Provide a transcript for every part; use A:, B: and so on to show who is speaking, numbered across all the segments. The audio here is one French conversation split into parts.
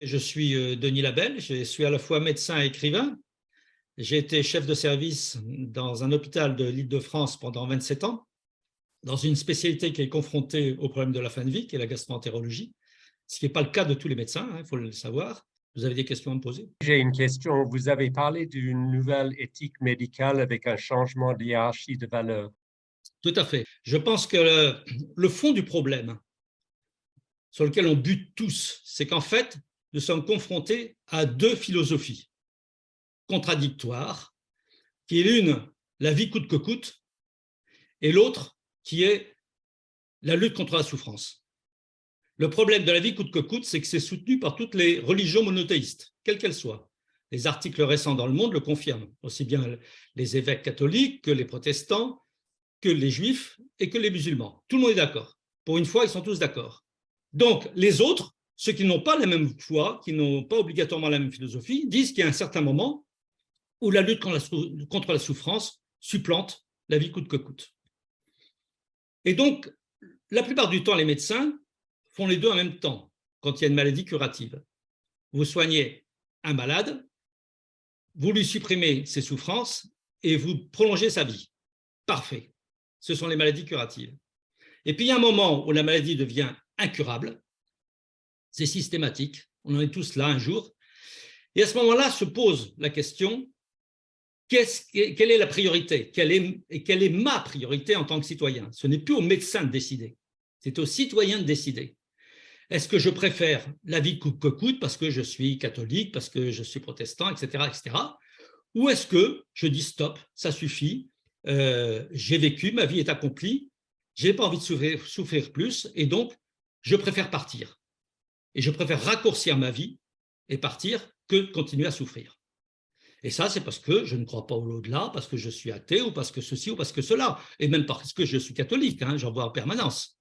A: Je suis Denis Labelle, je suis à la fois médecin et écrivain. J'ai été chef de service dans un hôpital de l'Île-de-France pendant 27 ans, dans une spécialité qui est confrontée au problème de la fin de vie, qui est la gastroentérologie, ce qui n'est pas le cas de tous les médecins, il faut le savoir. Vous avez des questions à me poser?
B: J'ai une question. Vous avez parlé d'une nouvelle éthique médicale avec un changement de hiérarchie de valeurs.
A: Tout à fait. Je pense que le fond du problème sur lequel on bute tous, c'est qu'en fait, nous sommes confrontés à deux philosophies contradictoires, qui est l'une, la vie coûte que coûte, et l'autre, qui est la lutte contre la souffrance. Le problème de la vie coûte que coûte, c'est que c'est soutenu par toutes les religions monothéistes, quelles qu'elles soient. Les articles récents dans Le Monde le confirment, aussi bien les évêques catholiques que les protestants, que les juifs et que les musulmans. Tout le monde est d'accord. Pour une fois, ils sont tous d'accord. Donc, les autres, ceux qui n'ont pas la même foi, qui n'ont pas obligatoirement la même philosophie, disent qu'il y a un certain moment où la lutte contre la souffrance supplante la vie coûte que coûte. Et donc, la plupart du temps, les médecins font les deux en même temps quand il y a une maladie curative. Vous soignez un malade, vous lui supprimez ses souffrances et vous prolongez sa vie. Parfait. Ce sont les maladies curatives. Et puis, il y a un moment où la maladie devient incurable. C'est systématique. On en est tous là un jour. Et à ce moment-là se pose la question, quelle est la priorité? Quelle est ma priorité en tant que citoyen? Ce n'est plus au médecin de décider. C'est aux citoyens de décider. Est-ce que je préfère la vie coûte que coûte parce que je suis catholique, parce que je suis protestant, etc., etc. Ou est-ce que je dis stop, ça suffit, j'ai vécu, ma vie est accomplie, je n'ai pas envie de souffrir plus, et donc je préfère partir. Et je préfère raccourcir ma vie et partir que de continuer à souffrir. Et ça, c'est parce que je ne crois pas au-delà, parce que je suis athée, ou parce que ceci, ou parce que cela, et même parce que je suis catholique, j'en vois en permanence.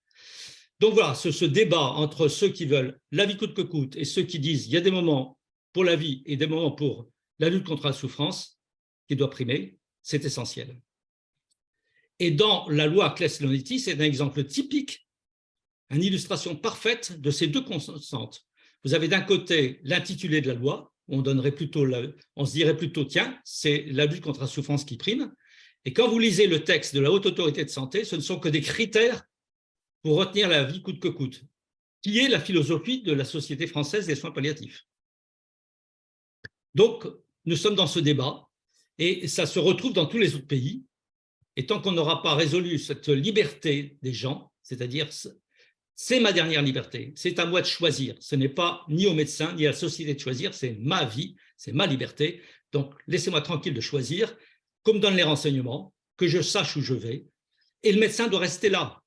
A: Donc voilà, ce débat entre ceux qui veulent la vie coûte que coûte et ceux qui disent il y a des moments pour la vie et des moments pour la lutte contre la souffrance qui doit primer, c'est essentiel. Et dans la loi Claes-Leonetti, c'est un exemple typique, une illustration parfaite de ces deux constantes. Vous avez d'un côté l'intitulé de la loi, on se dirait plutôt, tiens, c'est la lutte contre la souffrance qui prime. Et quand vous lisez le texte de la Haute Autorité de Santé, ce ne sont que des critères pour retenir la vie coûte que coûte, qui est la philosophie de la Société française des soins palliatifs. Donc, nous sommes dans ce débat, et ça se retrouve dans tous les autres pays, et tant qu'on n'aura pas résolu cette liberté des gens, c'est-à-dire c'est ma dernière liberté, c'est à moi de choisir, ce n'est pas ni au médecin ni à la société de choisir, c'est ma vie, c'est ma liberté, donc laissez-moi tranquille de choisir, qu'on me donne les renseignements, que je sache où je vais, et le médecin doit rester là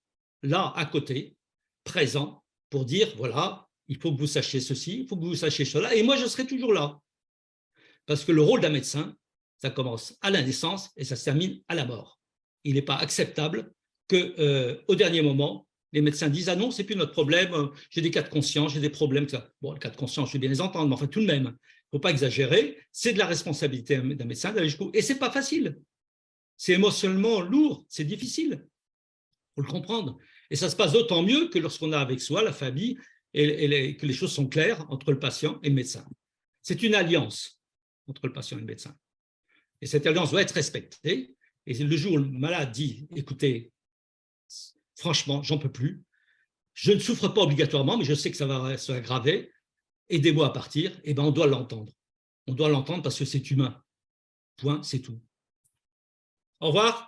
A: à côté, présent, pour dire, voilà, il faut que vous sachiez ceci, il faut que vous sachiez cela, et moi je serai toujours là. Parce que le rôle d'un médecin, ça commence à la naissance et ça se termine à la mort. Il n'est pas acceptable qu'au dernier moment, les médecins disent « Ah non, ce n'est plus notre problème, j'ai des cas de conscience, j'ai des problèmes. » Bon, le cas de conscience, je vais bien les entendre, mais enfin tout de même, il ne faut pas exagérer, c'est de la responsabilité d'un médecin d'aller jusqu'au bout. Et ce n'est pas facile. C'est émotionnellement lourd, c'est difficile. Il faut le comprendre. Et ça se passe d'autant mieux que lorsqu'on a avec soi la famille et que les choses sont claires entre le patient et le médecin. C'est une alliance entre le patient et le médecin. Et cette alliance doit être respectée. Et le jour où le malade dit, écoutez, franchement, j'en peux plus, je ne souffre pas obligatoirement, mais je sais que ça va s'aggraver, aidez-moi à partir, et ben on doit l'entendre. On doit l'entendre parce que c'est humain. Point, c'est tout. Au revoir.